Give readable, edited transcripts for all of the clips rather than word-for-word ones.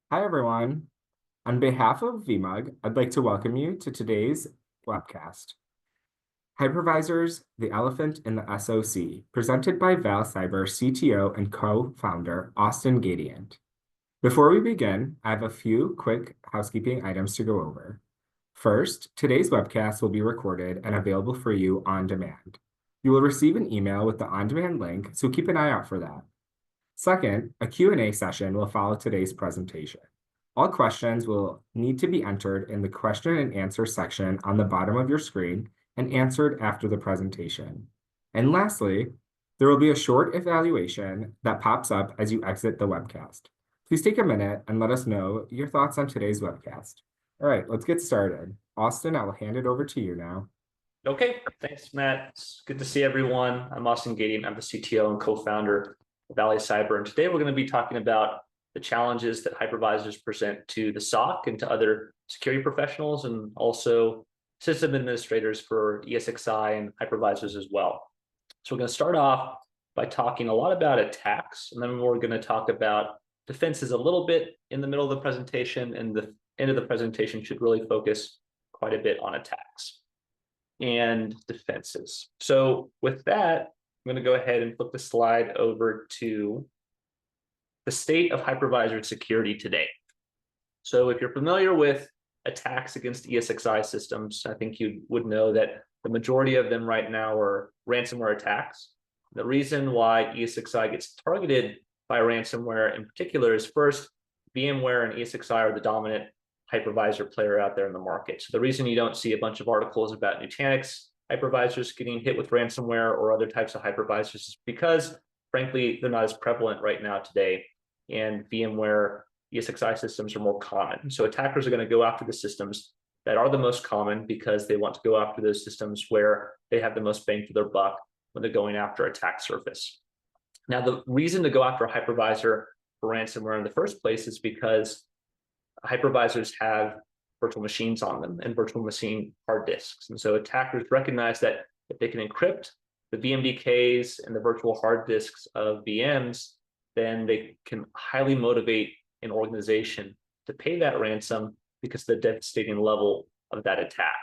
Hi, everyone. On behalf of VMUG, I'd like to welcome you to today's webcast. Hypervisors, the Elephant in the SOC, presented by Val Cyber CTO and co-founder Austin Gadient. Before we begin, I have a few quick housekeeping items to go over. First, today's webcast will be recorded and available for you on demand. You will receive an email with the on-demand link, so keep an eye out for that. Second, a Q&A session will follow today's presentation. All questions will need to be entered in the question and answer section on the bottom of your screen and answered after the presentation. And lastly, there will be a short evaluation that pops up as you exit the webcast. Please take a minute and let us know your thoughts on today's webcast. All right, let's get started. Austin, I will hand it over to you now. Okay, thanks, Matt. It's good to see everyone. I'm Austin Gadient. I'm the CTO and co-founder of Vali Cyber. And today we're going to be talking about the challenges that hypervisors present to the SOC and to other security professionals, and also system administrators for ESXi and hypervisors as well. So we're going to start off by talking a lot about attacks, and then we're going to talk about defenses a little bit in the middle of the presentation, and the end of the presentation should really focus quite a bit on attacks and defenses. So with that, I'm going to go ahead and flip the slide over to the state of hypervisor security today. So if you're familiar with attacks against ESXi systems, I think you would know that the majority of them right now are ransomware attacks. The reason why ESXi gets targeted by ransomware in particular is, first, VMware and ESXi are the dominant hypervisor player out there in the market. So the reason you don't see a bunch of articles about Nutanix hypervisors getting hit with ransomware or other types of hypervisors is because, frankly, they're not as prevalent right now today, and VMware ESXi systems are more common. So attackers are going to go after the systems that are the most common because they want to go after those systems where they have the most bang for their buck when they're going after attack surface. Now, the reason to go after a hypervisor for ransomware in the first place is because hypervisors have virtual machines on them and virtual machine hard disks. And so attackers recognize that if they can encrypt the VMDKs and the virtual hard disks of VMs, then they can highly motivate an organization to pay that ransom because of the devastating level of that attack.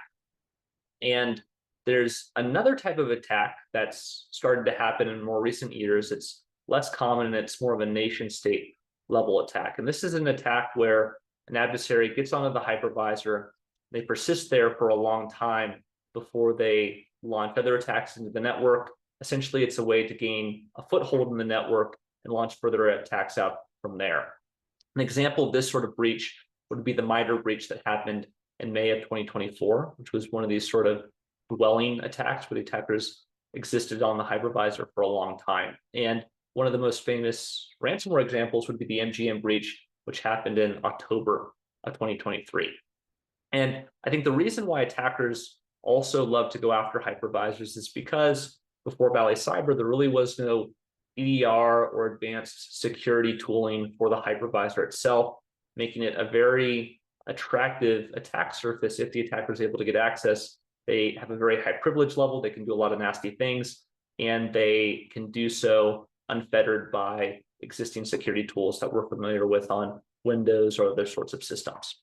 And there's another type of attack that's started to happen in more recent years. It's less common and it's more of a nation state level attack. And this is an attack where an adversary gets onto the hypervisor, they persist there for a long time before they launch other attacks into the network. Essentially, it's a way to gain a foothold in the network and launch further attacks out from there. An example of this sort of breach would be the MITRE breach that happened in May of 2024, which was one of these sort of dwelling attacks where the attackers existed on the hypervisor for a long time. And one of the most famous ransomware examples would be the MGM breach, which happened in October of 2023. And I think the reason why attackers also love to go after hypervisors is because before Vali Cyber, there really was no EDR or advanced security tooling for the hypervisor itself, making it a very attractive attack surface. If the attacker is able to get access, they have a very high privilege level, they can do a lot of nasty things, and they can do so unfettered by existing security tools that we're familiar with on Windows or other sorts of systems.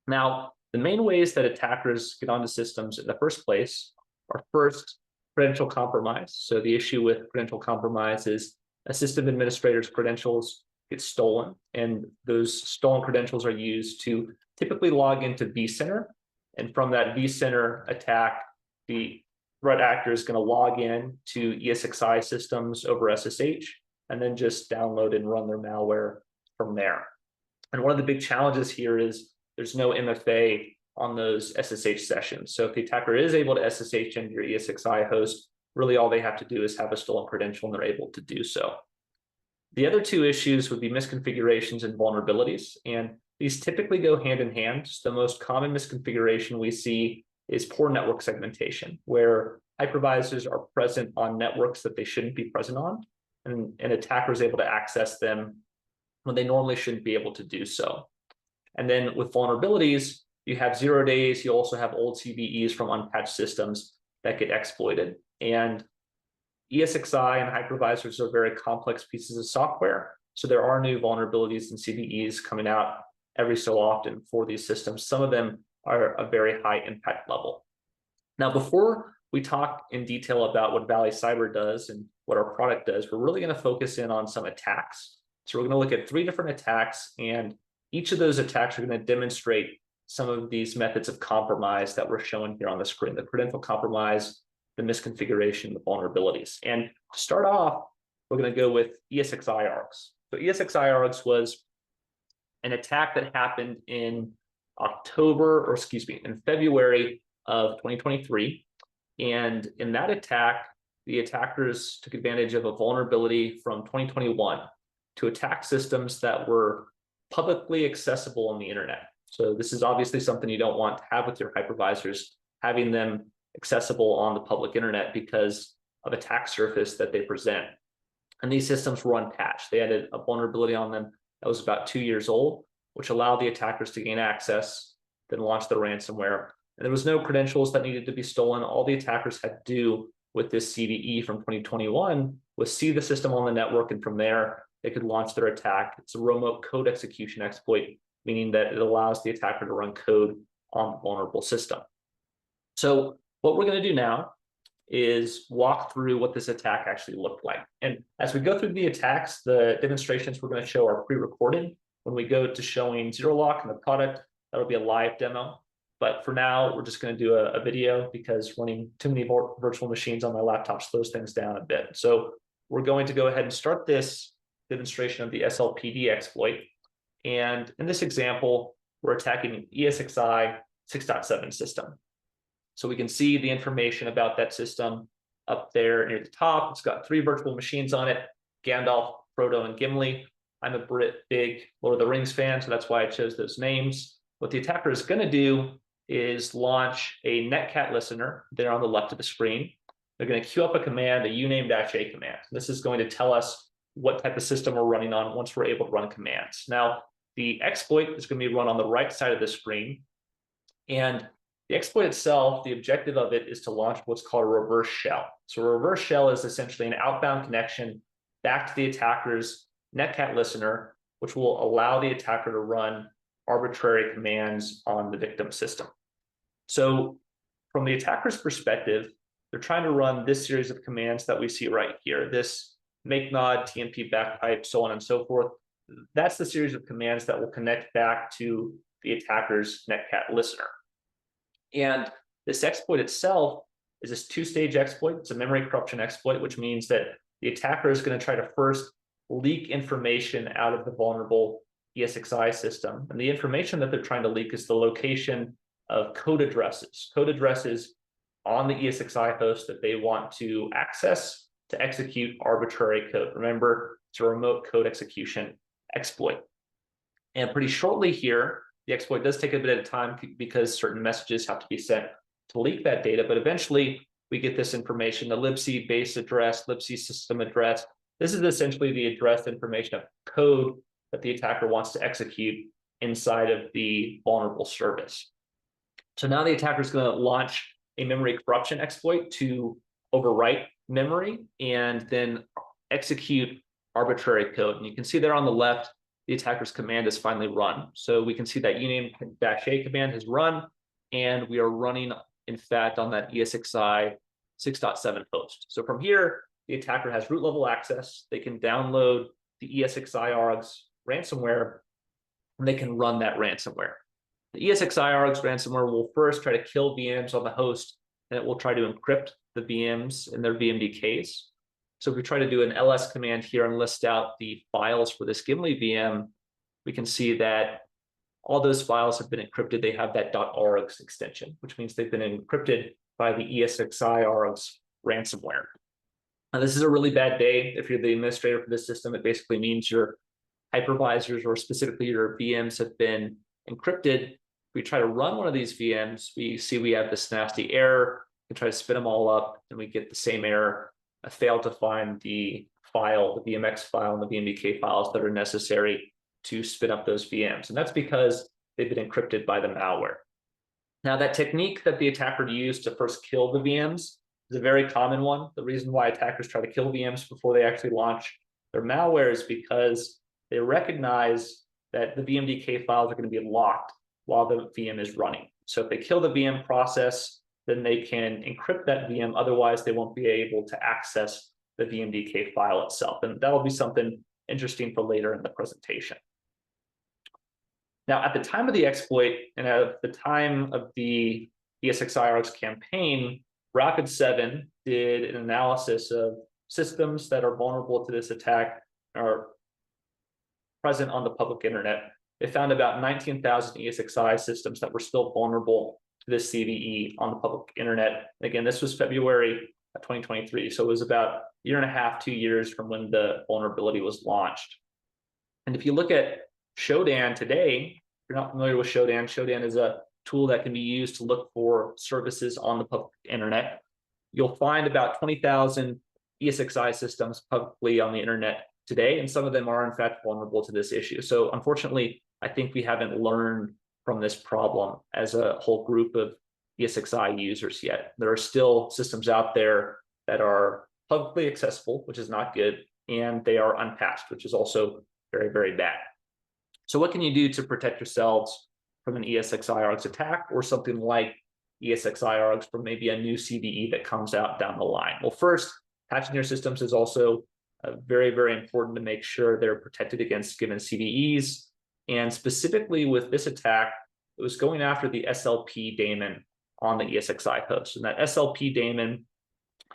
Now, the main ways that attackers get onto systems in the first place are, first, credential compromise. So the issue with credential compromise is a system administrator's credentials get stolen, and those stolen credentials are used to typically log into vCenter. And from that vCenter attack, the threat actor is going to log in to ESXi systems over SSH, and then just download and run their malware from there. And one of the big challenges here is there's no MFA on those SSH sessions. So if the attacker is able to SSH into your ESXi host, really all they have to do is have a stolen credential, and they're able to do so. The other two issues would be misconfigurations and vulnerabilities, and these typically go hand in hand. The most common misconfiguration we see is poor network segmentation, where hypervisors are present on networks that they shouldn't be present on, and an attacker is able to access them when they normally shouldn't be able to do so. And then with vulnerabilities, you have 0 days, you also have old CVEs from unpatched systems that get exploited. And ESXi and hypervisors are very complex pieces of software. So there are new vulnerabilities and CVEs coming out every so often for these systems. Some of them are a very high impact level. Now, before we talk in detail about what Vali Cyber does and what our product does, we're really going to focus in on some attacks. So we're going to look at 3 different attacks, and each of those attacks are going to demonstrate some of these methods of compromise that we're showing here on the screen: the credential compromise, the misconfiguration, the vulnerabilities. And to start off, we're going to go with ESXi ARGs. So ESXi ARGs was an attack that happened in February of 2023. And in that attack, the attackers took advantage of a vulnerability from 2021 to attack systems that were publicly accessible on the internet. So this is obviously something you don't want to have with your hypervisors, having them accessible on the public internet because of attack surface that they present. And these systems were unpatched. They had a vulnerability on them that was about 2 years old, which allowed the attackers to gain access, then launch the ransomware. And there was no credentials that needed to be stolen. All the attackers had to do with this CVE from 2021 was see the system on the network, and from there, they could launch their attack. It's a remote code execution exploit, meaning that it allows the attacker to run code on the vulnerable system. So what we're going to do now is walk through what this attack actually looked like. And as we go through the attacks, the demonstrations we're going to show are pre-recorded. When we go to showing ZeroLock and the product, that'll be a live demo. But for now, we're just going to do a video because running too many virtual machines on my laptop slows things down a bit. So we're going to go ahead and start this demonstration of the SLPD exploit. And in this example, we're attacking an ESXi 6.7 system. So we can see the information about that system up there near the top. It's got 3 virtual machines on it: Gandalf, Frodo, and Gimli. I'm a big Lord of the Rings fan, so that's why I chose those names. What the attacker is going to do is launch a netcat listener there on the left of the screen. They're going to queue up a command, a uname-a command. This is going to tell us what type of system we're running on once we're able to run commands. Now, the exploit is going to be run on the right side of the screen. And the exploit itself, the objective of it is to launch what's called a reverse shell. So a reverse shell is essentially an outbound connection back to the attacker's netcat listener, which will allow the attacker to run arbitrary commands on the victim system. So from the attacker's perspective, they're trying to run this series of commands that we see right here: this make nod, TMP backpipe, so on and so forth. That's the series of commands that will connect back to the attacker's netcat listener. And this exploit itself is this 2-stage exploit. It's a memory corruption exploit, which means that the attacker is going to try to first leak information out of the vulnerable ESXi system. And the information that they're trying to leak is the location of code addresses on the ESXi host that they want to access to execute arbitrary code. Remember, it's a remote code execution exploit. And pretty shortly here, the exploit does take a bit of time because certain messages have to be sent to leak that data, but eventually we get this information: the libc base address, libc system address. This is essentially the address information of code that the attacker wants to execute inside of the vulnerable service. So now the attacker is going to launch a memory corruption exploit to overwrite memory and then execute arbitrary code. And you can see there on the left, the attacker's command is finally run. So we can see that uname-a command has run, and we are running, in fact, on that ESXi 6.7 host. So from here, the attacker has root level access. They can download the ESXi ARGs ransomware, and they can run that ransomware. The ESXi ARGs ransomware will first try to kill VMs on the host, and it will try to encrypt the VMs in their VMDKs. So if we try to do an ls command here and list out the files for this Gimli VM, we can see that all those files have been encrypted. They have that .args extension, which means they've been encrypted by the ESXi ARGs ransomware. Now, this is a really bad day. If you're the administrator for this system, it basically means your hypervisors, or specifically your VMs, have been encrypted. If we try to run one of these VMs, we see we have this nasty error. We try to spin them all up, and we get the same error. I failed to find the file, the VMX file, and the VMDK files that are necessary to spin up those VMs. And that's because they've been encrypted by the malware. Now, that technique that the attacker used to first kill the VMs is a very common one. The reason why attackers try to kill VMs before they actually launch their malware is because they recognize that the VMDK files are going to be locked while the VM is running. So if they kill the VM process, then they can encrypt that VM. Otherwise, they won't be able to access the VMDK file itself. And that'll be something interesting for later in the presentation. Now, at the time of the exploit and at the time of the ESXi-RX campaign, Rapid7 did an analysis of systems that are vulnerable to this attack are present on the public internet. They found about 19,000 ESXi systems that were still vulnerable to this CVE on the public internet. Again, this was February of 2023, so it was about a year and a half, 2 years from when the vulnerability was launched. And if you look at Shodan today, if you're not familiar with Shodan, Shodan is a tool that can be used to look for services on the public internet. You'll find about 20,000 ESXi systems publicly on the internet today, and some of them are in fact vulnerable to this issue. So unfortunately, I think we haven't learned from this problem as a whole group of ESXi users yet. There are still systems out there that are publicly accessible, which is not good, and they are unpatched, which is also very, very bad. So what can you do to protect yourselves from an ESXi-RX attack or something like ESXi-RX from maybe a new CVE that comes out down the line? Well, first, patching your systems is also very, very important to make sure they're protected against given CVEs. And specifically with this attack, it was going after the SLP daemon on the ESXi host. And that SLP daemon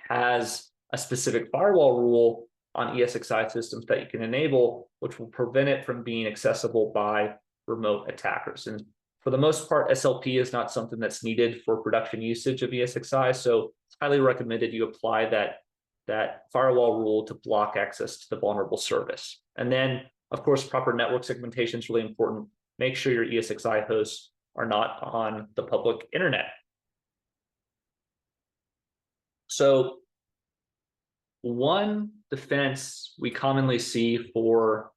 has a specific firewall rule on ESXi systems that you can enable, which will prevent it from being accessible by remote attackers. And for the most part, SLP is not something that's needed for production usage of ESXi. So it's highly recommended you apply that firewall rule to block access to the vulnerable service. And then, of course, proper network segmentation is really important. Make sure your ESXi hosts are not on the public internet. So one defense we commonly see for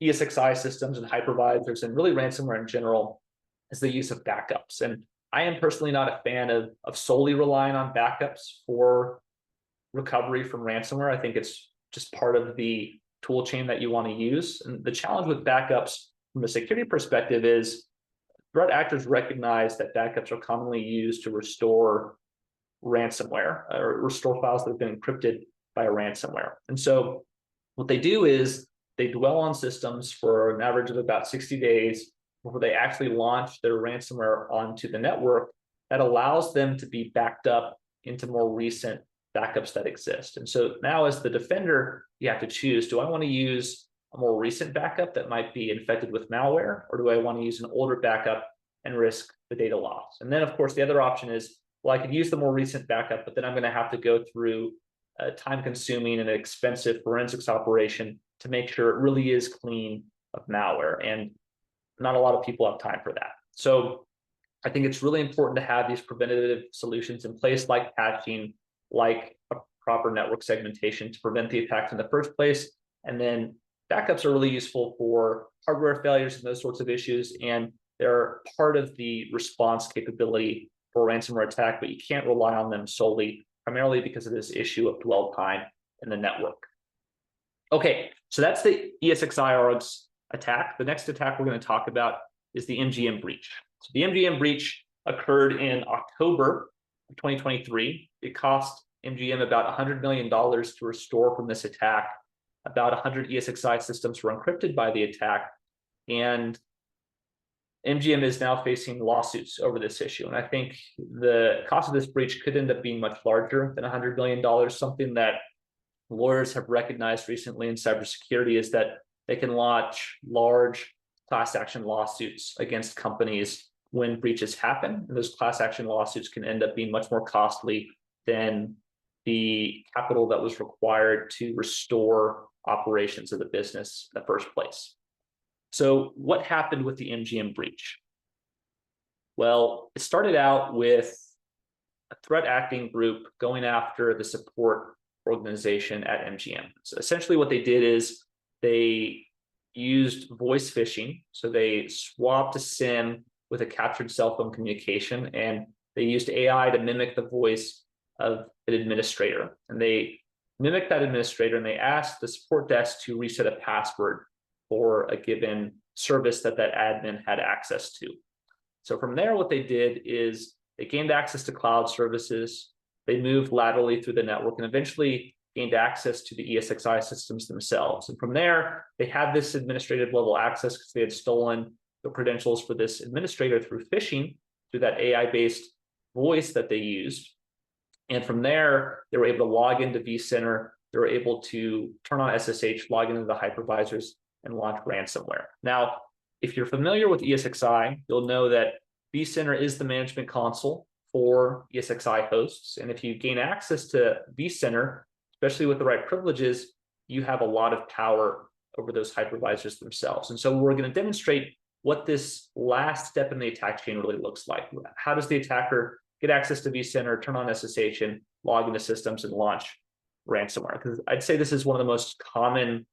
ESXi systems and hypervisors and really ransomware in general is the use of backups. And I am personally not a fan of solely relying on backups for recovery from ransomware. I think it's just part of the tool chain that you want to use. And the challenge with backups from a security perspective is threat actors recognize that backups are commonly used to restore ransomware or restore files that have been encrypted by a ransomware. And so what they do is they dwell on systems for an average of about 60 days before they actually launch their ransomware onto the network. That allows them to be backed up into more recent backups that exist. And so now as the defender, you have to choose, do I want to use a more recent backup that might be infected with malware, or do I want to use an older backup and risk the data loss? And then of course, the other option is, well, I could use the more recent backup, but then I'm going to have to go through a time-consuming and expensive forensics operation to make sure it really is clean of malware. And not a lot of people have time for that. So I think it's really important to have these preventative solutions in place, like patching, like a proper network segmentation to prevent the attacks in the first place. And then backups are really useful for hardware failures and those sorts of issues. And they're part of the response capability for a ransomware attack, but you can't rely on them solely, primarily because of this issue of dwell time in the network. Okay, so that's the ESXi-RX attack. The next attack we're going to talk about is the MGM breach. So the MGM breach occurred in October of 2023. It cost MGM about $100 million to restore from this attack. About 100 ESXi systems were encrypted by the attack, and MGM is now facing lawsuits over this issue. And I think the cost of this breach could end up being much larger than $100 million. Something that lawyers have recognized recently in cybersecurity is that they can launch large class action lawsuits against companies when breaches happen. And those class action lawsuits can end up being much more costly than the capital that was required to restore operations of the business in the first place. So what happened with the MGM breach? Well, it started out with a threat acting group going after the support organization at MGM. So essentially what they did is they used voice phishing. So they swapped a SIM with a captured cell phone communication, and they used AI to mimic the voice of an administrator. And they mimicked that administrator, and they asked the support desk to reset a password for a given service that that admin had access to. So from there, what they did is they gained access to cloud services. They moved laterally through the network and eventually gained access to the ESXi systems themselves. And from there, they had this administrative level access because they had stolen the credentials for this administrator through phishing, through that AI-based voice that they used. And from there, they were able to log into vCenter. They were able to turn on SSH, log into the hypervisors, and launch ransomware. Now, if you're familiar with ESXi, you'll know that vCenter is the management console for ESXi hosts. And if you gain access to vCenter, especially with the right privileges, you have a lot of power over those hypervisors themselves. And so we're going to demonstrate what this last step in the attack chain really looks like. How does the attacker get access to vCenter, turn on SSH, and log into systems and launch ransomware? Because I'd say this is one of the most common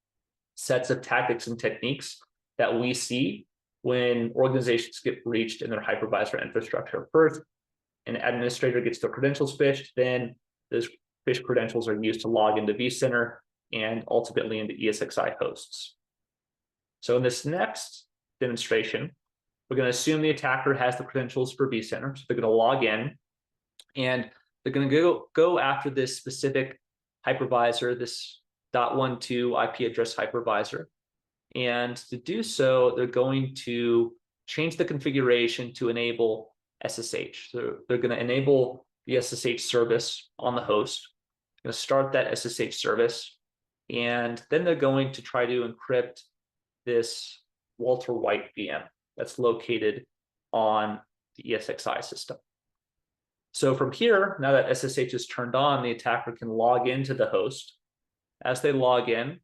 sets of tactics and techniques that we see when organizations get breached in their hypervisor infrastructure. First, an administrator gets their credentials phished, then those phished credentials are used to log into vCenter and ultimately into ESXi hosts. So in this next demonstration, we're going to assume the attacker has the credentials for vCenter. So they're going to log in and they're going to go after this specific hypervisor, this .12 IP address hypervisor. And to do so, they're going to change the configuration to enable SSH. So they're going to enable the SSH service on the host. They're going to start that SSH service. And then they're going to try to encrypt this Walter White VM that's located on the ESXi system. So from here, now that SSH is turned on, the attacker can log into the host. As they log in,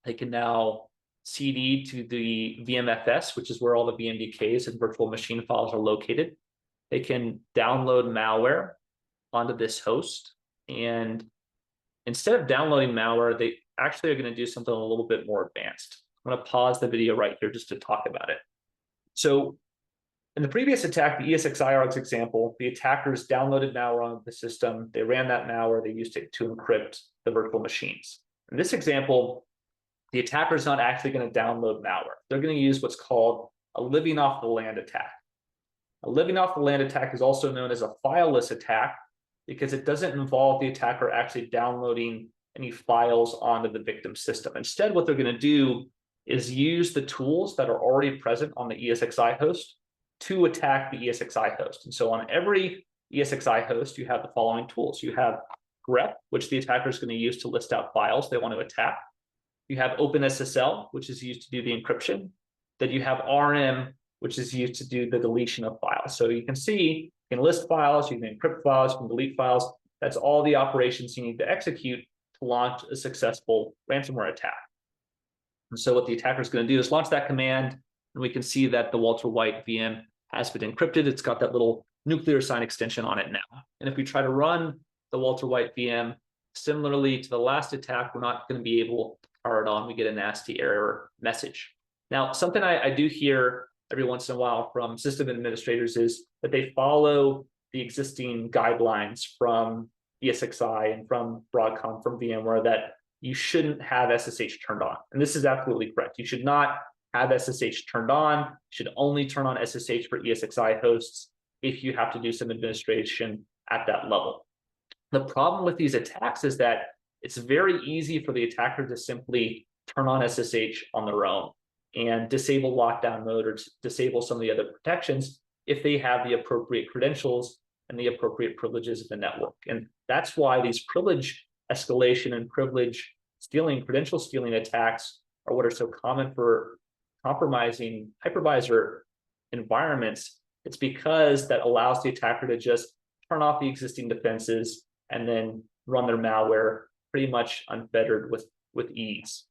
they can now CD to the VMFS, which is where all the VMDKs and virtual machine files are located. They can download malware onto this host. And instead of downloading malware, they actually are going to do something a little bit more advanced. I'm going to pause the video right here just to talk about it. So in the previous attack, the ESXi example, the attackers downloaded malware onto the system. They ran that malware. They used it to encrypt the virtual machines. In this example, the attacker is not actually going to download malware. They're going to use what's called a living off the land attack. A living off the land attack is also known as a fileless attack because it doesn't involve the attacker actually downloading any files onto the victim system. Instead, what they're going to do is use the tools that are already present on the ESXi host to attack the ESXi host. And so on every ESXi host, you have the following tools. You have grep, which the attacker is going to use to list out files they want to attack. You have OpenSSL, which is used to do the encryption. Then you have RM, which is used to do the deletion of files. So you can see, you can list files, you can encrypt files, you can delete files. That's all the operations you need to execute to launch a successful ransomware attack. And so what the attacker is going to do is launch that command, and we can see that the Walter White VM has been encrypted. It's got that little nuclear sign extension on it now. And if we try to run the Walter White VM, similarly to the last attack, we're not going to be able to power it on. We get a nasty error message. Now, something I do hear every once in a while from system administrators is that they follow the existing guidelines from ESXi and from Broadcom, from VMware, that you shouldn't have SSH turned on. And this is absolutely correct. You should not have SSH turned on. You should only turn on SSH for ESXi hosts if you have to do some administration at that level. The problem with these attacks is that it's very easy for the attacker to simply turn on SSH on their own and disable lockdown mode or disable some of the other protections if they have the appropriate credentials and the appropriate privileges of the network. And that's why these privilege escalation and privilege stealing, credential stealing attacks are what are so common for compromising hypervisor environments. It's because that allows the attacker to just turn off the existing defenses and then run their malware pretty much unfettered with ease.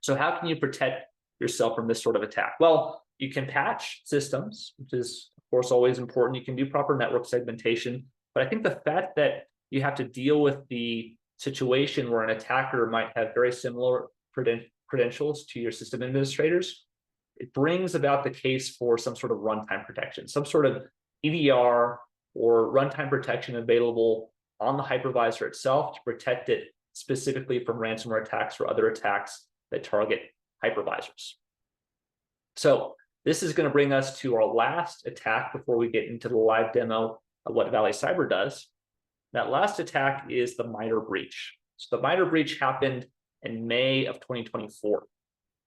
So how can you protect yourself from this sort of attack? Well, you can patch systems, which is, of course, always important. You can do proper network segmentation. But I think the fact that you have to deal with the situation where an attacker might have very similar credentials to your system administrators, it brings about the case for some sort of runtime protection, some sort of EDR or runtime protection available on the hypervisor itself to protect it specifically from ransomware attacks or other attacks that target hypervisors. So this is going to bring us to our last attack before we get into the live demo of what Vali Cyber does. That last attack is the MITRE breach. So the MITRE breach happened in May of 2024.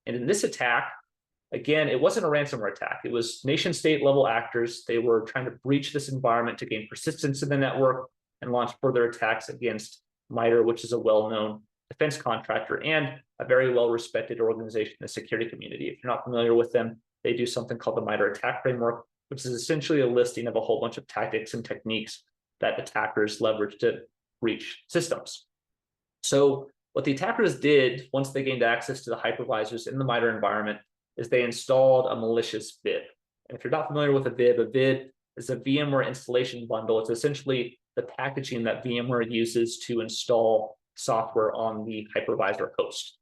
And in this attack, again, it wasn't a ransomware attack. It was nation-state level actors. They were trying to breach this environment to gain persistence in the network and launch further attacks against MITRE, which is a well-known defense contractor and a very well-respected organization in the security community. If you're not familiar with them, they do something called the MITRE attack framework, which is essentially a listing of a whole bunch of tactics and techniques that attackers leverage to breach systems. So what the attackers did once they gained access to the hypervisors in the MITRE environment is they installed a malicious VIB. And if you're not familiar with a VIB is a VMware installation bundle. It's essentially the packaging that VMware uses to install software on the hypervisor host.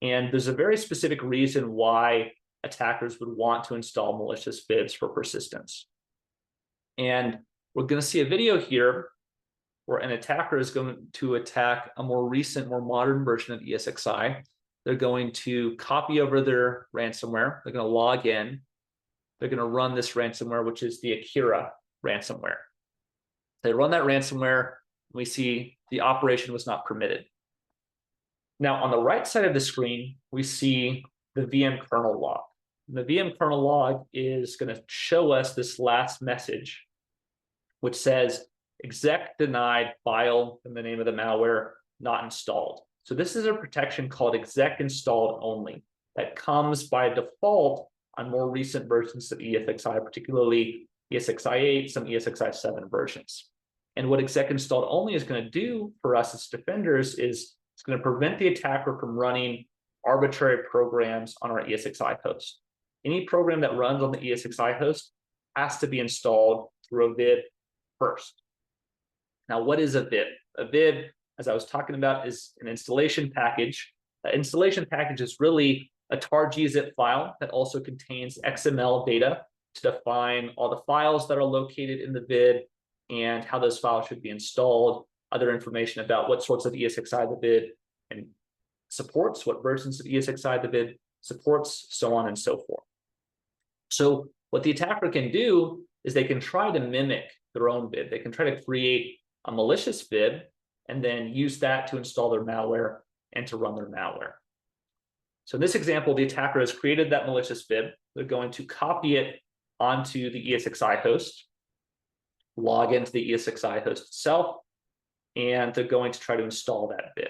And there's a very specific reason why attackers would want to install malicious VIBs for persistence. And we're going to see a video here where an attacker is going to attack a more recent, more modern version of ESXi. They're going to copy over their ransomware. They're going to log in. They're going to run this ransomware, which is the Akira ransomware. They run that ransomware. We see the operation was not permitted. Now, on the right side of the screen, we see the VM kernel log. And the VM kernel log is going to show us this last message, which says exec denied file in the name of the malware not installed. So this is a protection called exec installed only that comes by default on more recent versions of ESXi, particularly ESXi 8, some ESXi 7 versions. And what exec installed only is going to do for us as defenders is it's going to prevent the attacker from running arbitrary programs on our ESXi host. Any program that runs on the ESXi host has to be installed through a VIB first. Now, what is a VIB? A VIB, as I was talking about, is an installation package. That installation package is really a tar-gzip file that also contains XML data to define all the files that are located in the VIB and how those files should be installed, other information about what sorts of ESXi the VIB and supports, what versions of ESXi the VIB supports, so on and so forth. So what the attacker can do is they can try to mimic their own VIB. They can try to create a malicious VIB and then use that to install their malware and to run their malware. So in this example, the attacker has created that malicious VIB. They're going to copy it onto the ESXi host, log into the ESXi host itself, and they're going to try to install that VIB.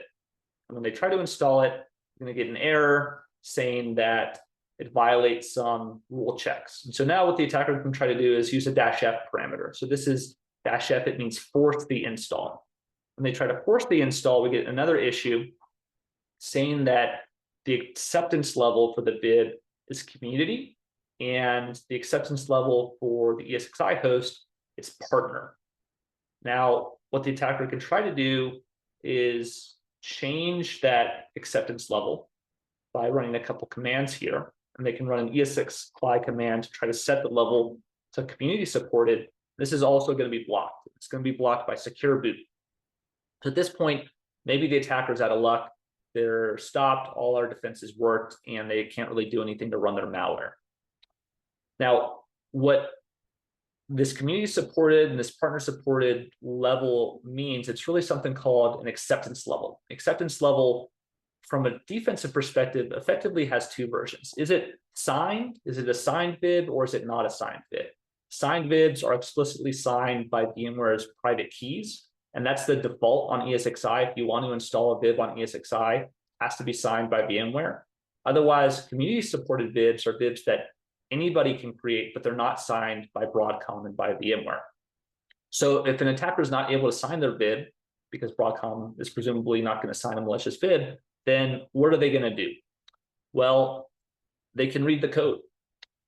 And when they try to install it, they're going to get an error saying that it violates some rule checks. And so now what the attacker can try to do is use a -f parameter. So this is -f, it means force the install. When they try to force the install, we get another issue saying that the acceptance level for the VIB is community, and the acceptance level for the ESXi host is partner. Now, what the attacker can try to do is change that acceptance level by running a couple commands here. And they can run an ESXi command to try to set the level to community supported. This is also going to be blocked. It's going to be blocked by secure boot. So at this point, maybe the attacker's out of luck. They're stopped, all our defenses worked, and they can't really do anything to run their malware. Now, what this community supported and this partner supported level means, it's really something called an acceptance level. Acceptance level, from a defensive perspective, effectively has two versions. Is it signed? Is it a signed VIB, or is it not a signed VIB? Signed VIBs are explicitly signed by VMware's private keys, and that's the default on ESXi. If you want to install a VIB on ESXi, it has to be signed by VMware. Otherwise, community-supported VIBs are VIBs that anybody can create, but they're not signed by Broadcom and by VMware. So if an attacker is not able to sign their VIB, because Broadcom is presumably not going to sign a malicious VIB, then what are they going to do? Well, they can read the code.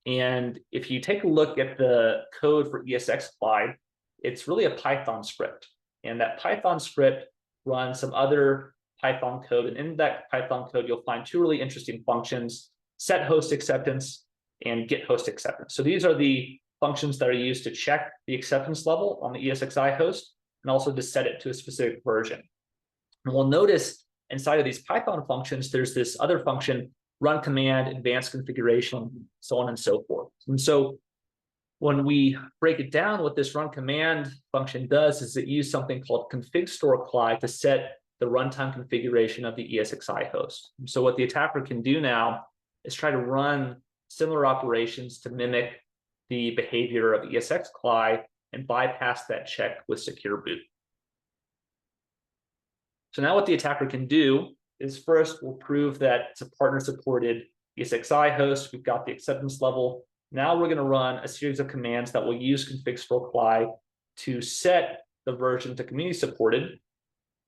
And if you take a look at the code for ESXi, it's really a Python script. And that Python script runs some other Python code. And in that Python code, you'll find two really interesting functions: set host acceptance and get host acceptance. So these are the functions that are used to check the acceptance level on the ESXi host and also to set it to a specific version. And we'll notice inside of these Python functions, there's this other function run command, advanced configuration, so on and so forth. And so when we break it down, what this run command function does is it uses something called config store apply to set the runtime configuration of the ESXi host. So what the attacker can do now is try to run similar operations to mimic the behavior of ESXi and bypass that check with secure boot. So now what the attacker can do is first we'll prove that it's a partner supported ESXi host. We've got the acceptance level. Now we're going to run a series of commands that will use config store apply to set the version to community supported.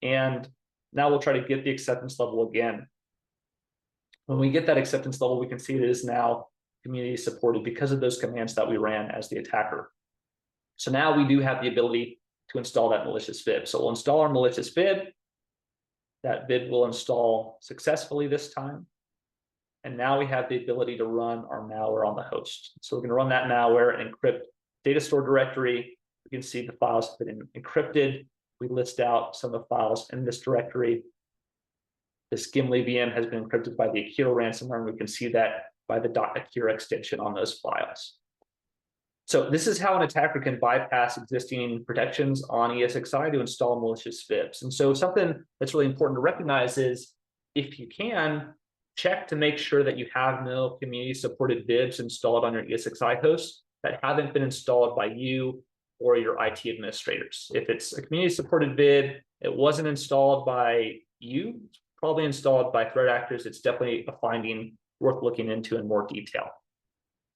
And now we'll try to get the acceptance level again. When we get that acceptance level, we can see it is now community supported because of those commands that we ran as the attacker. So now we do have the ability to install that malicious fib. So we'll install our malicious fib. That fib will install successfully this time. And now we have the ability to run our malware on the host. So we're going to run that malware and encrypt data store directory. You can see the files have been encrypted. We list out some of the files in this directory. This Gimli VM has been encrypted by the Akira ransomware, and we can see that by the .akira extension on those files. So this is how an attacker can bypass existing protections on ESXi to install malicious fibs. And so something that's really important to recognize is, if you can, check to make sure that you have no community supported VIBs installed on your ESXi host that haven't been installed by you or your IT administrators. If it's a community supported VIB, it wasn't installed by you, it's probably installed by threat actors. It's definitely a finding worth looking into in more detail.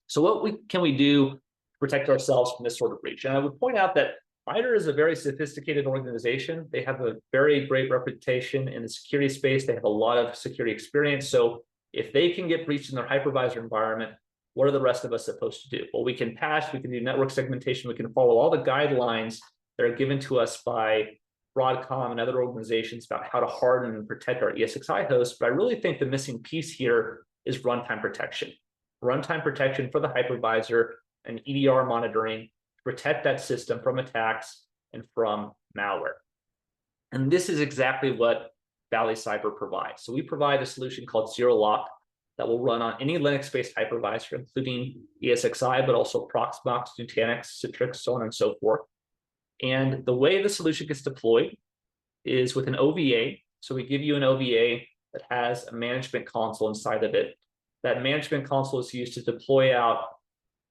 So what can we do to protect ourselves from this sort of breach? And I would point out that MITRE is a very sophisticated organization. They have a very great reputation in the security space. They have a lot of security experience. So if they can get breached in their hypervisor environment, what are the rest of us supposed to do? Well, we can patch, we can do network segmentation, we can follow all the guidelines that are given to us by Broadcom and other organizations about how to harden and protect our ESXi hosts. But I really think the missing piece here is runtime protection. Runtime protection for the hypervisor and EDR monitoring to protect that system from attacks and from malware. And this is exactly what Vali Cyber provides. So we provide a solution called Zero Lock that will run on any Linux-based hypervisor, including ESXi, but also Proxmox, Nutanix, Citrix, so on and so forth. And the way the solution gets deployed is with an OVA. So we give you an OVA that has a management console inside of it. That management console is used to deploy out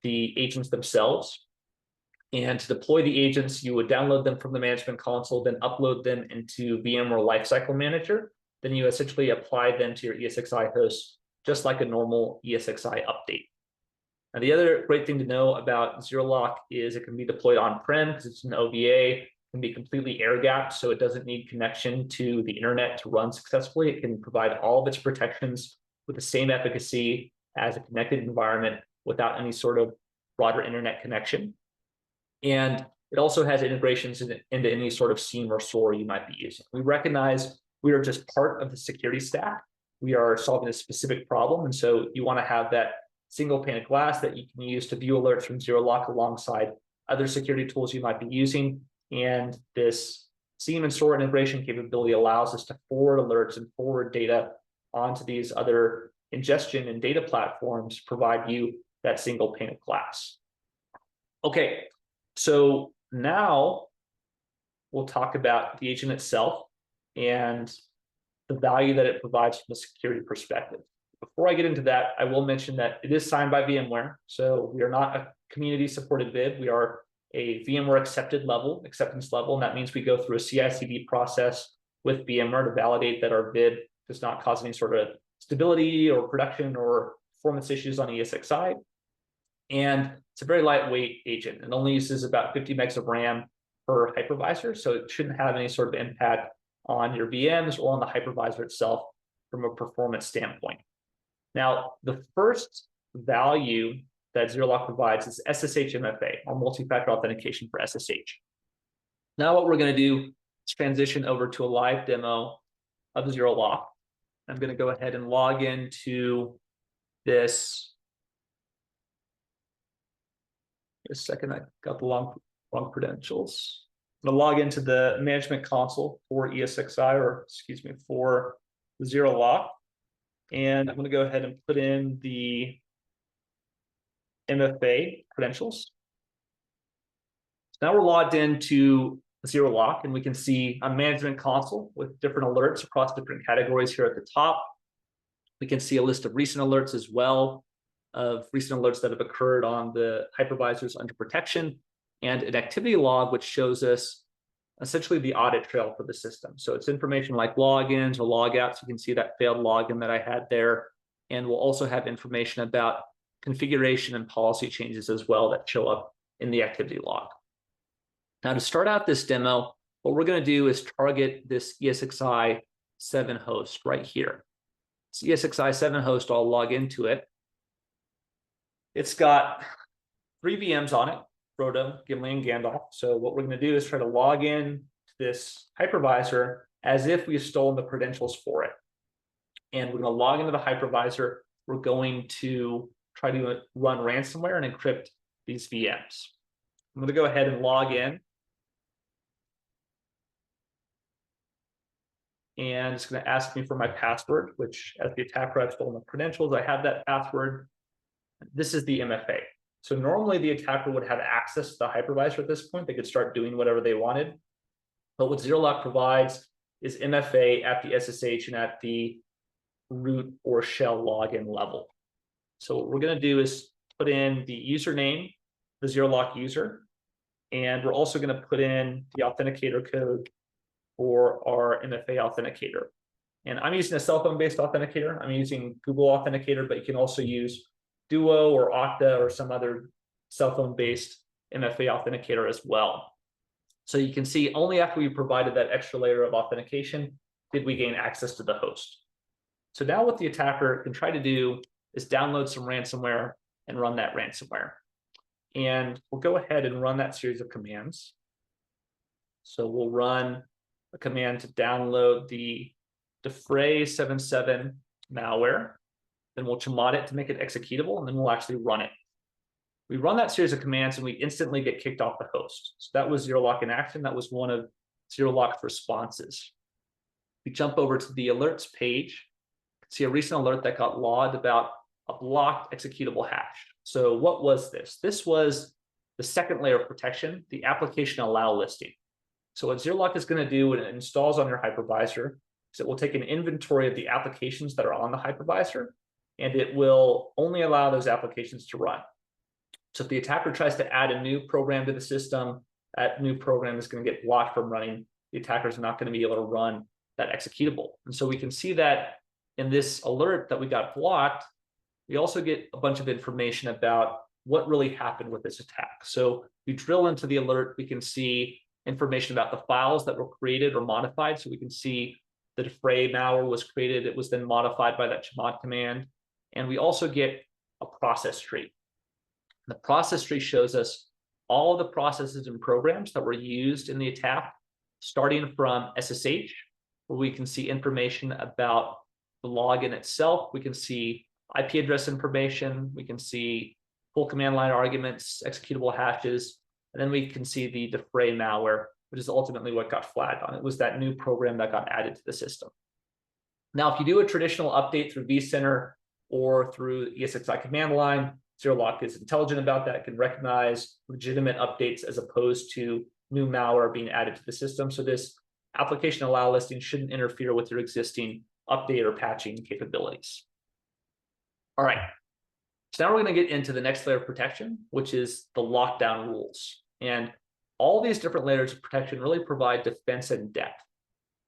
the agents themselves. And to deploy the agents, you would download them from the management console, then upload them into VMware Lifecycle Manager. Then you essentially apply them to your ESXi host, just like a normal ESXi update. Now, the other great thing to know about Zero Lock is it can be deployed on-prem because it's an OVA, it can be completely air-gapped, so it doesn't need connection to the internet to run successfully. It can provide all of its protections with the same efficacy as a connected environment without any sort of broader internet connection. And it also has integrations into any sort of SIEM or SOAR you might be using. We recognize we are just part of the security stack. We are solving a specific problem. And so you want to have that single pane of glass that you can use to view alerts from Zero Lock alongside other security tools you might be using. And this SIEM and SOAR integration capability allows us to forward alerts and forward data onto these other ingestion and data platforms, provide you that single pane of glass. Okay, so now we'll talk about the agent itself and the value that it provides from a security perspective. Before I get into that, I will mention that it is signed by VMware. So we are not a community supported VIB. We are a VMware acceptance level. And that means we go through a CI/CD process with VMware to validate that our VIB does not cause any sort of stability or production or performance issues on ESXi. And it's a very lightweight agent. It only uses about 50 megs of RAM per hypervisor. So it shouldn't have any sort of impact on your VMs or on the hypervisor itself from a performance standpoint. Now, the first value that Zero Lock provides is SSH MFA, or multi-factor authentication for SSH. Now what we're going to do is transition over to a live demo of Zero Lock. I'm going to go ahead and log into this. A second, I got the wrong credentials. I'm going to log into the management console for ESXi, or excuse me, for Zero Lock. And I'm going to go ahead and put in the MFA credentials. So now we're logged into Zero Lock, and we can see a management console with different alerts across different categories here at the top. We can see a list of recent alerts as well, of recent alerts that have occurred on the hypervisors under protection, and an activity log, which shows us essentially the audit trail for the system. So it's information like logins or logouts. You can see that failed login that I had there. And we'll also have information about configuration and policy changes as well that show up in the activity log. Now, to start out this demo, what we're going to do is target this ESXi 7 host right here. It's ESXi 7 host. I'll log into it. It's got 3 VMs on it: Frodo, Gimli, and Gandalf. So what we're going to do is try to log in to this hypervisor as if we've stolen the credentials for it. And we're going to log into the hypervisor. We're going to try to run ransomware and encrypt these VMs. I'm going to go ahead and log in. And it's going to ask me for my password, which as the attacker, I've stolen the credentials. I have that password. This is the MFA. So normally the attacker would have access to the hypervisor at this point. They could start doing whatever they wanted. But what ZeroLock provides is MFA at the SSH and at the root or shell login level. So what we're going to do is put in the username, the ZeroLock user, and we're also going to put in the authenticator code for our MFA authenticator. And I'm using a cell phone-based authenticator. I'm using Google Authenticator, but you can also use Duo or Okta or some other cell phone-based MFA authenticator as well. So you can see only after we provided that extra layer of authentication did we gain access to the host. So now what the attacker can try to do is download some ransomware and run that ransomware. And we'll go ahead and run that series of commands. So we'll run a command to download the Defray77 malware. Then we'll chmod it to make it executable, and then we'll actually run it. We run that series of commands, and we instantly get kicked off the host. So that was ZeroLock in action. That was one of ZeroLock's responses. We jump over to the alerts page, see a recent alert that got logged about a blocked executable hash. So what was this? This was the second layer of protection, the application allow listing. So what ZeroLock is going to do when it installs on your hypervisor is it will take an inventory of the applications that are on the hypervisor, and it will only allow those applications to run. So if the attacker tries to add a new program to the system, that new program is going to get blocked from running. The attacker is not going to be able to run that executable. And so we can see that in this alert that we got blocked, we also get a bunch of information about what really happened with this attack. So we drill into the alert, we can see information about the files that were created or modified. So we can see the Defray malware was created. It was then modified by that chmod command. And we also get a process tree. The process tree shows us all of the processes and programs that were used in the attack, starting from SSH, where we can see information about the login itself. We can see IP address information. We can see full command line arguments, executable hashes, and then we can see the Defray malware, which is ultimately what got flagged on. It was that new program that got added to the system. Now, if you do a traditional update through vCenter or through ESXi command line, ZeroLock is intelligent about that, can recognize legitimate updates as opposed to new malware being added to the system. So this application allow listing shouldn't interfere with your existing update or patching capabilities. All right, so now we're going to get into the next layer of protection, which is the lockdown rules. And all these different layers of protection really provide defense and depth.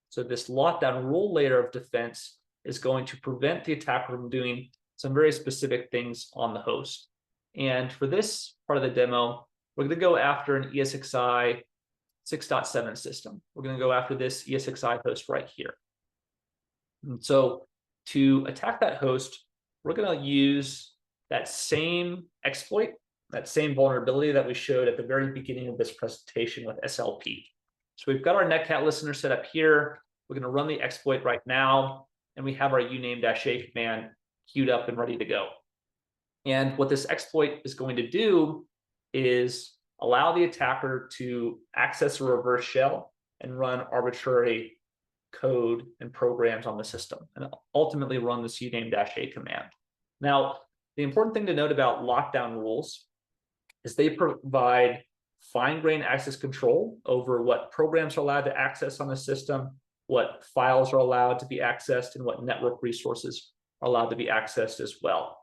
So this lockdown rule layer of defense is going to prevent the attacker from doing some very specific things on the host. And for this part of the demo, we're going to go after an ESXi 6.7 system. We're going to go after this ESXi host right here. And so to attack that host, we're going to use that same exploit, that same vulnerability that we showed at the very beginning of this presentation with SLP. So we've got our netcat listener set up here. We're going to run the exploit right now, and we have our uname-a command queued up and ready to go. And what this exploit is going to do is allow the attacker to access a reverse shell and run arbitrary code and programs on the system and ultimately run the cname-a command. Now, the important thing to note about lockdown rules is they provide fine-grained access control over what programs are allowed to access on the system, what files are allowed to be accessed, and what network resources are allowed to be accessed as well.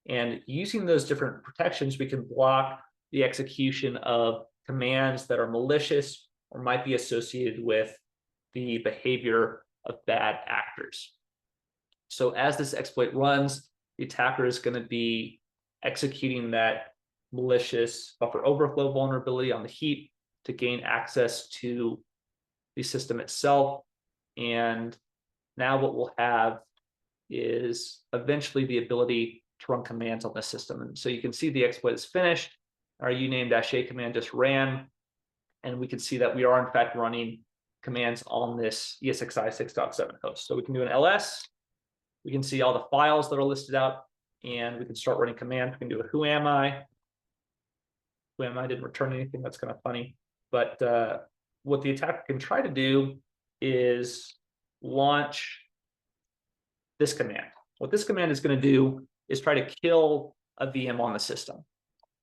And using those different protections, we can block the execution of commands that are malicious or might be associated with the behavior of bad actors. So as this exploit runs, the attacker is going to be executing that malicious buffer overflow vulnerability on the heap to gain access to the system itself. And now what we'll have is eventually the ability to run commands on the system. And so you can see the exploit is finished. Our uname-a command just ran, and we can see that we are in fact running commands on this ESXi 6.7 host. So we can do an ls, we can see all the files that are listed out, and we can start running commands. We can do a who am I didn't return anything. That's kind of funny. But what the attacker can try to do is launch this command. What this command is going to do is try to kill a VM on the system,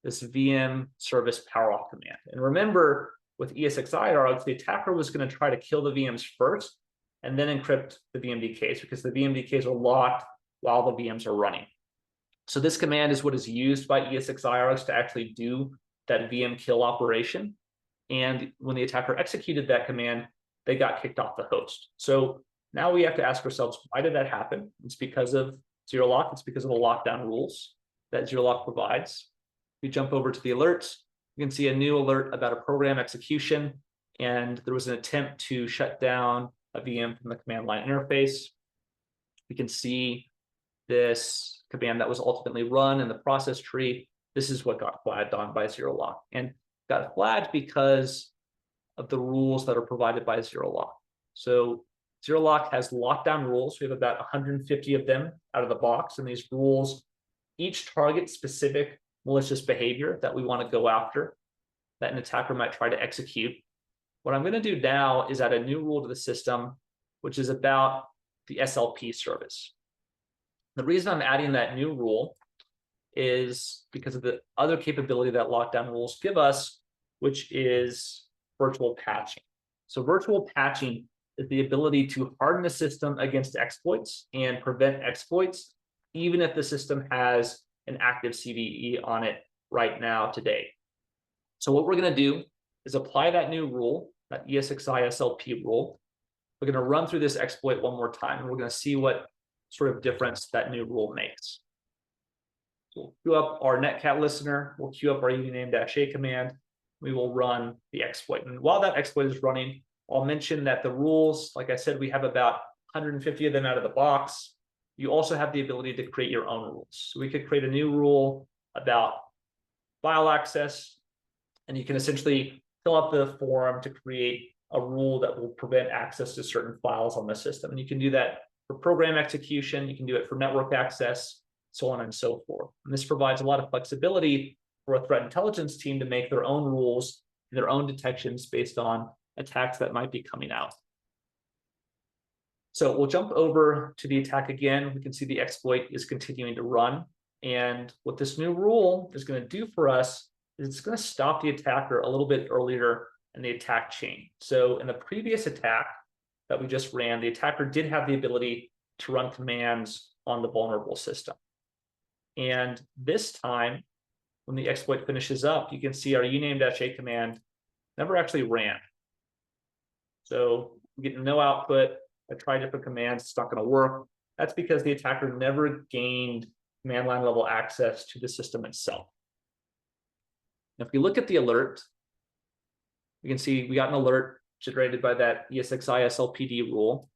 this VM service power off command. And remember, with ESXi, the attacker was going to try to kill the VMs first and then encrypt the VMDKs, because the VMDKs are locked while the VMs are running. So this command is what is used by ESXi to actually do that VM kill operation. And when the attacker executed that command, they got kicked off the host. So now we have to ask ourselves, why did that happen? It's because of zero lock. It's because of the lockdown rules that zero lock provides. We jump over to the alerts. You can see a new alert about a program execution, and there was an attempt to shut down a VM from the command line interface. We can see this command that was ultimately run in the process tree. This is what got flagged on by zero lock, and got flagged because of the rules that are provided by zero lock. So zero lock has lockdown rules. We have about 150 of them out of the box, and these rules each target specific malicious behavior that we want to go after, that an attacker might try to execute. What I'm going to do now is add a new rule to the system, which is about the SLP service. The reason I'm adding that new rule is because of the other capability that lockdown rules give us, which is virtual patching. So virtual patching is the ability to harden the system against exploits and prevent exploits, even if the system has an active CVE on it right now today. So what we're going to do is apply that new rule, that ESXi SLP rule. We're going to run through this exploit one more time, and we're going to see what sort of difference that new rule makes. So we'll queue up our netcat listener, we'll queue up our uname-a command, we will run the exploit. And while that exploit is running, I'll mention that the rules, like I said, we have about 150 of them out of the box. You also have the ability to create your own rules. So we could create a new rule about file access, and you can essentially fill out the form to create a rule that will prevent access to certain files on the system. And you can do that for program execution, you can do it for network access, so on and so forth. And this provides a lot of flexibility for a threat intelligence team to make their own rules and their own detections based on attacks that might be coming out. So we'll jump over to the attack again. We can see the exploit is continuing to run. And what this new rule is going to do for us is it's going to stop the attacker a little bit earlier in the attack chain. So in the previous attack that we just ran, the attacker did have the ability to run commands on the vulnerable system. And this time, when the exploit finishes up, you can see our uname-a command never actually ran. So we get no output. I tried different commands, it's not going to work. That's because the attacker never gained command line level access to the system itself. Now, if we look at the alert, we can see we got an alert generated by that ESXi SLPD rule.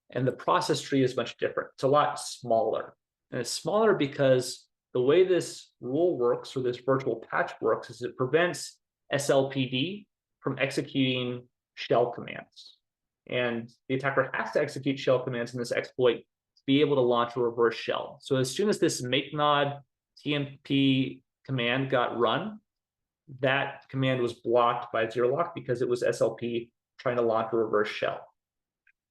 And the process tree is much different. It's a lot smaller. And it's smaller because the way this rule works, or this virtual patch works, is it prevents SLPD from executing shell commands. And the attacker has to execute shell commands in this exploit to be able to launch a reverse shell. So as soon as this make nod TMP command got run, that command was blocked by zero lock because it was SLP trying to launch a reverse shell.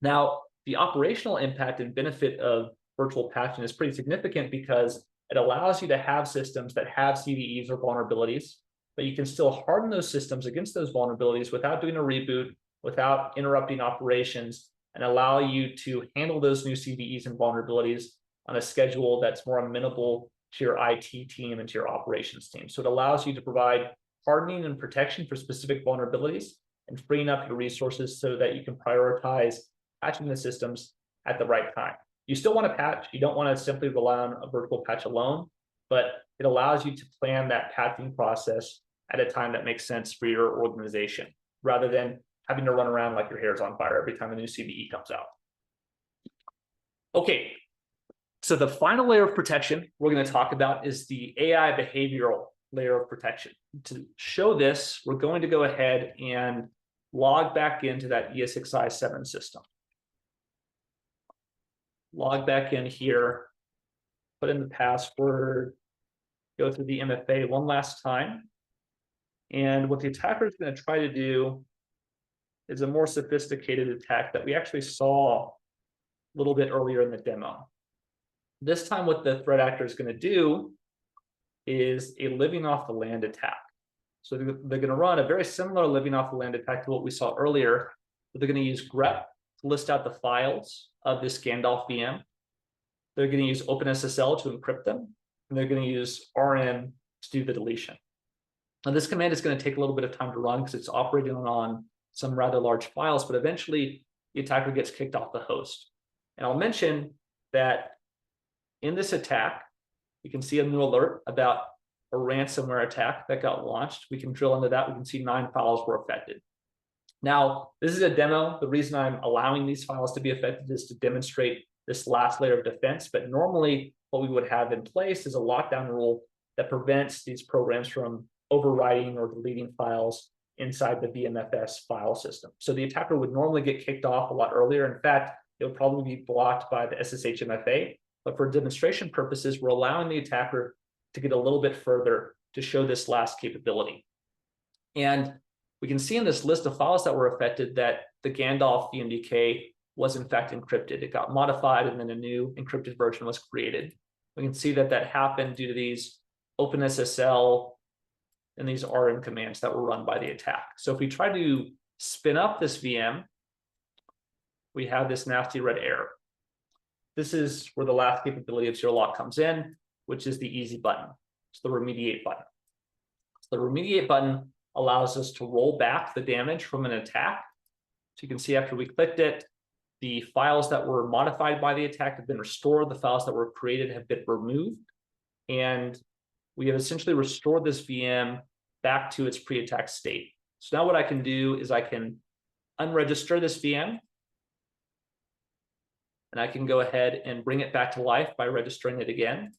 Now, the operational impact and benefit of virtual patching is pretty significant because it allows you to have systems that have CVEs or vulnerabilities, but you can still harden those systems against those vulnerabilities without doing a reboot, without interrupting operations, and allow you to handle those new CVEs and vulnerabilities on a schedule that's more amenable to your IT team and to your operations team. So it allows you to provide hardening and protection for specific vulnerabilities and freeing up your resources so that you can prioritize patching the systems at the right time. You still want to patch. You don't want to simply rely on a virtual patch alone, but it allows you to plan that patching process at a time that makes sense for your organization, rather than having to run around like your hair's on fire every time a new CVE comes out. Okay, so the final layer of protection we're going to talk about is the AI behavioral layer of protection. To show this, we're going to go ahead and log back into that ESXi 7 system. Log back in here, put in the password, go through the MFA one last time. And what the attacker is going to try to do is a more sophisticated attack that we actually saw a little bit earlier in the demo. This time, what the threat actor is going to do is a living off the land attack. So they're going to run a very similar living off the land attack to what we saw earlier, but they're going to use grep to list out the files of this Gandalf VM. They're going to use OpenSSL to encrypt them, and they're going to use RM to do the deletion. Now, this command is going to take a little bit of time to run because it's operating on some rather large files, but eventually the attacker gets kicked off the host. And I'll mention that in this attack, you can see a new alert about a ransomware attack that got launched. We can drill into that. We can see 9 files were affected. Now, this is a demo. The reason I'm allowing these files to be affected is to demonstrate this last layer of defense. But normally, what we would have in place is a lockdown rule that prevents these programs from overwriting or deleting files inside the VMFS file system. So the attacker would normally get kicked off a lot earlier. In fact, it would probably be blocked by the SSH MFA. But for demonstration purposes, we're allowing the attacker to get a little bit further to show this last capability. And we can see in this list of files that were affected that the Gandalf VMDK was in fact encrypted. It got modified and then a new encrypted version was created. We can see that that happened due to these OpenSSL and these RM commands that were run by the attack. So if we try to spin up this VM, we have this nasty red error. This is where the last capability of zero lock comes in, which is the easy button. It's the remediate button. So the remediate button allows us to roll back the damage from an attack. So you can see after we clicked it, the files that were modified by the attack have been restored. The files that were created have been removed. And we have essentially restored this VM back to its pre-attack state. So now what I can do is I can unregister this VM. And I can go ahead and bring it back to life by registering it again.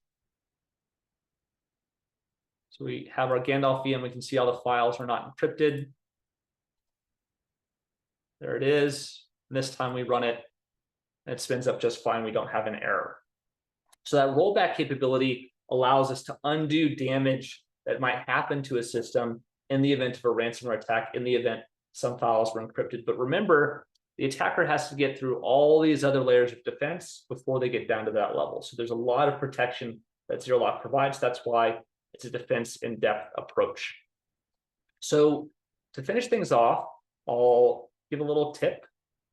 So we have our Gandalf VM. We can see all the files are not encrypted. There it is. And this time we run it, and it spins up just fine. We don't have an error. So that rollback capability allows us to undo damage that might happen to a system in the event of a ransomware attack, in the event some files were encrypted. But remember, the attacker has to get through all these other layers of defense before they get down to that level. So there's a lot of protection that zero lock provides. That's why it's a defense in depth approach. So to finish things off, I'll give a little tip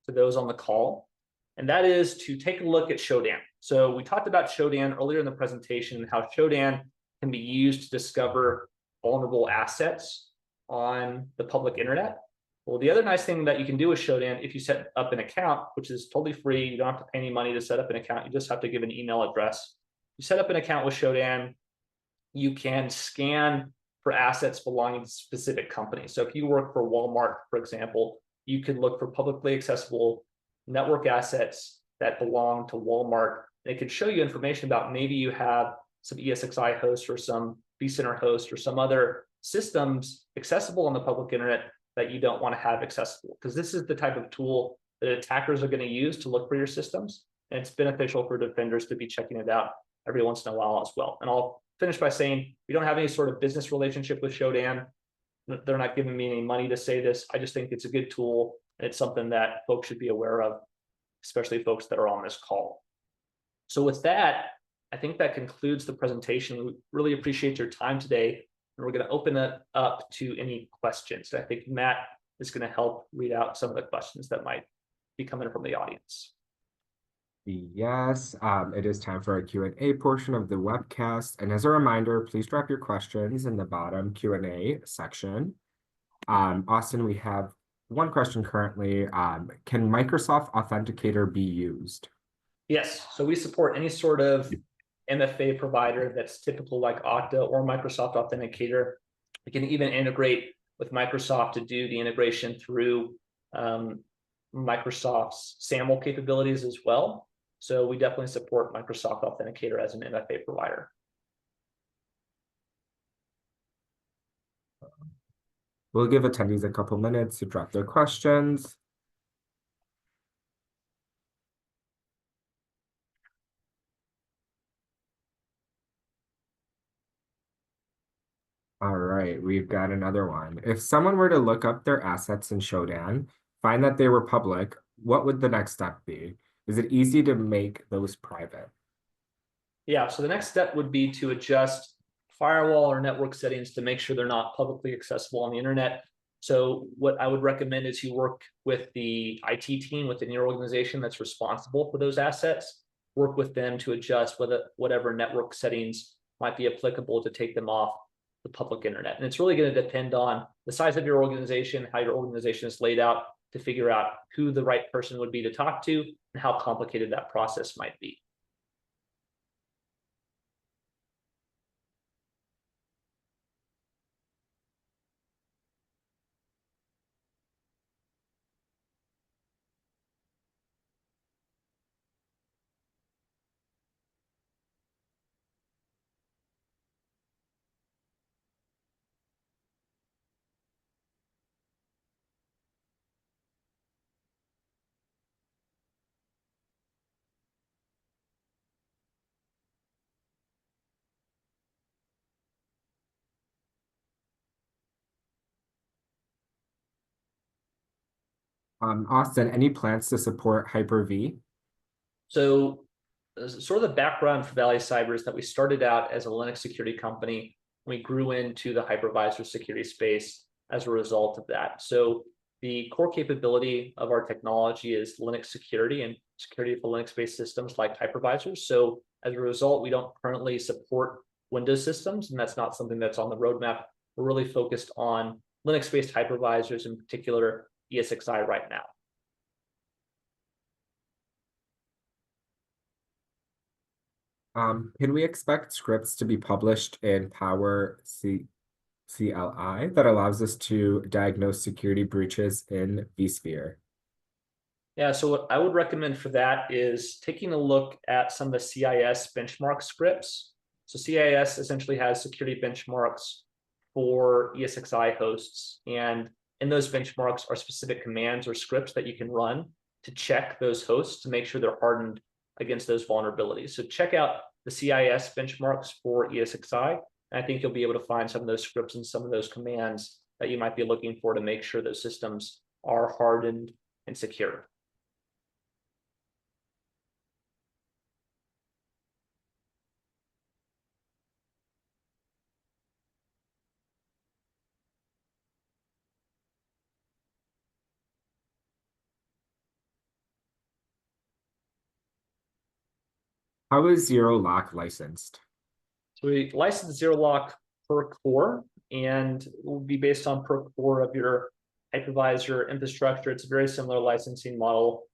to those on the call, and that is to take a look at Shodan. So we talked about Shodan earlier in the presentation and how Shodan can be used to discover vulnerable assets on the public internet. Well, the other nice thing that you can do with Shodan, if you set up an account, which is totally free, you don't have to pay any money to set up an account, you just have to give an email address. You set up an account with Shodan, you can scan for assets belonging to specific companies. So if you work for Walmart, for example, you could look for publicly accessible network assets that belong to Walmart. And it could show you information about maybe you have some ESXi hosts or some vCenter hosts or some other systems accessible on the public internet that you don't want to have accessible, because this is the type of tool that attackers are going to use to look for your systems. And it's beneficial for defenders to be checking it out every once in a while as well. And I'll finish by saying, we don't have any sort of business relationship with Shodan. They're not giving me any money to say this. I just think it's a good tool, and it's something that folks should be aware of. especially folks that are on this call. So with that, I think that concludes the presentation. We really appreciate your time today, and we're going to open it up to any questions. I think Matt is going to help read out some of the questions that might be coming from the audience. Yes, it is time for our Q&A portion of the webcast. And as a reminder, please drop your questions in the bottom Q&A section. Austin, we have one question currently. Can Microsoft Authenticator be used? Yes, so we support any sort of MFA provider that's typical like Okta or Microsoft Authenticator. We can even integrate with Microsoft to do the integration through Microsoft's SAML capabilities as well. So we definitely support Microsoft Authenticator as an MFA provider. We'll give attendees a couple minutes to drop their questions. All right, we've got another one. If someone were to look up their assets in Shodan, find that they were public, what would the next step be? Is it easy to make those private? Yeah, so the next step would be to adjust firewall or network settings to make sure they're not publicly accessible on the internet. So what I would recommend is you work with the IT team within your organization that's responsible for those assets, work with them to adjust whatever network settings might be applicable to take them off the public internet. And it's really going to depend on the size of your organization, how your organization is laid out, to figure out who the right person would be to talk to and how complicated that process might be. Austin, any plans to support Hyper-V? So sort of the background for Vali Cyber is that we started out as a Linux security company. We grew into the hypervisor security space as a result of that. So the core capability of our technology is Linux security and security for Linux-based systems like hypervisors. So as a result, we don't currently support Windows systems, and that's not something that's on the roadmap. We're really focused on Linux-based hypervisors, in particular ESXi right now. Can we expect scripts to be published in Power CLI that allows us to diagnose security breaches in vSphere? Yeah, so what I would recommend for that is taking a look at some of the CIS benchmark scripts. So CIS essentially has security benchmarks for ESXi hosts. And in those benchmarks are specific commands or scripts that you can run to check those hosts to make sure they're hardened against those vulnerabilities. So check out the CIS benchmarks for ESXi. And I think you'll be able to find some of those scripts and some of those commands that you might be looking for to make sure those systems are hardened and secure. How is Zero Lock licensed? So we license Zero Lock per core, and it will be based on per core of your hypervisor infrastructure. It's a very similar licensing model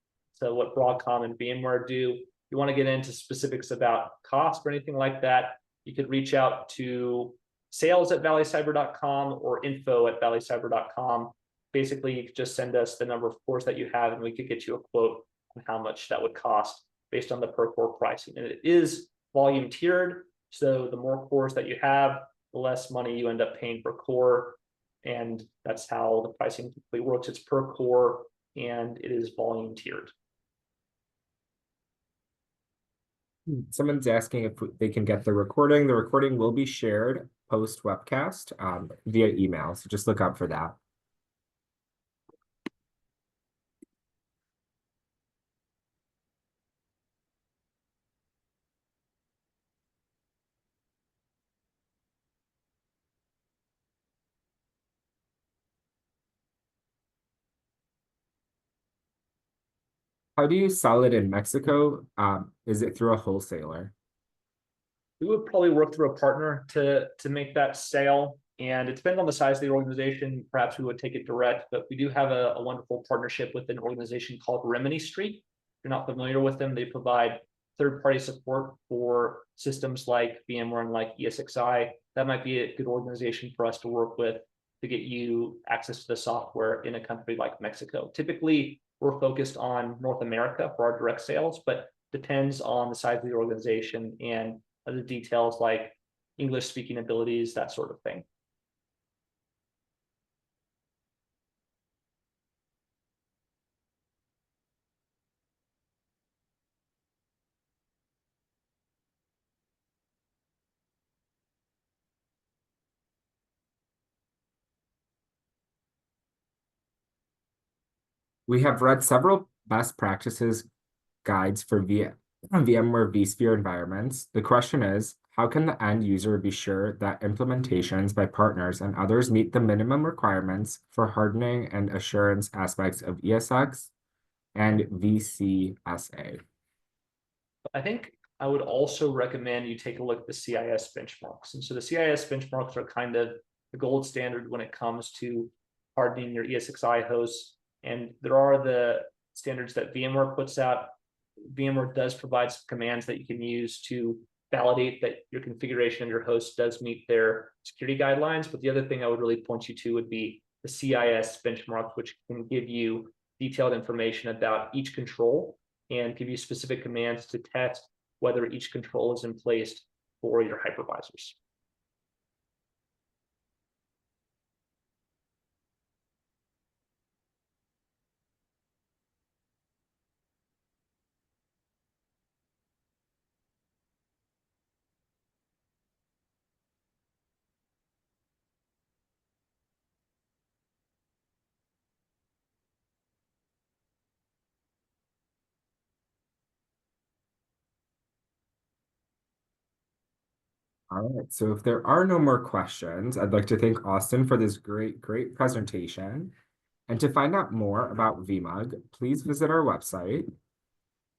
to what Broadcom and VMware do. If you want to get into specifics about cost or anything like that, you could reach out to sales@valicyber.com or info@valicyber.com. Basically, you could just send us the number of cores that you have, and we could get you a quote on how much that would cost based on the per core pricing. And it is volume tiered. So the more cores that you have, the less money you end up paying per core. And that's how the pricing typically works. It's per core and it is volume tiered. Someone's asking if they can get the recording. The recording will be shared post webcast via email. So just look out for that. How do you sell it in Mexico? Is it through a wholesaler? We would probably work through a partner to make that sale. And it depends on the size of the organization. Perhaps we would take it direct, but we do have a wonderful partnership with an organization called Remedy Street. If you're not familiar with them, they provide third-party support for systems like VMware and like ESXi. That might be a good organization for us to work with to get you access to the software in a country like Mexico. Typically, we're focused on North America for our direct sales, but depends on the size of the organization and other details like English speaking abilities, that sort of thing. We have read several best practices guides for VMware vSphere environments. The question is, how can the end user be sure that implementations by partners and others meet the minimum requirements for hardening and assurance aspects of ESX and VCSA? I think I would also recommend you take a look at the CIS benchmarks. And so the CIS benchmarks are kind of the gold standard when it comes to hardening your ESXi hosts. And there are the standards that VMware puts out. VMware does provide some commands that you can use to validate that your configuration of your host does meet their security guidelines. But the other thing I would really point you to would be the CIS benchmark, which can give you detailed information about each control and give you specific commands to test whether each control is in place for your hypervisors. All right, so if there are no more questions, I'd like to thank Austin for this great presentation. And to find out more about VMUG, please visit our website,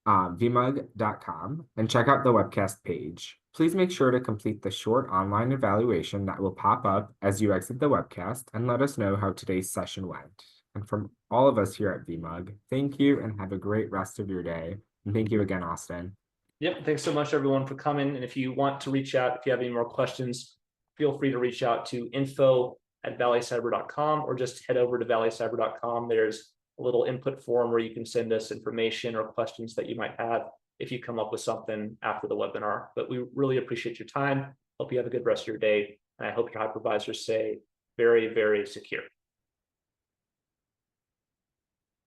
vmug.com, and check out the webcast page. Please make sure to complete the short online evaluation that will pop up as you exit the webcast and let us know how today's session went. And from all of us here at VMUG, thank you and have a great rest of your day. And thank you again, Austin. Yep, thanks so much everyone for coming. And if you want to reach out, if you have any more questions, feel free to reach out to info@valicyber.com or just head over to valicyber.com. There's a little input form where you can send us information or questions that you might have if you come up with something after the webinar. But we really appreciate your time. Hope you have a good rest of your day. And I hope your hypervisors stay very, very secure.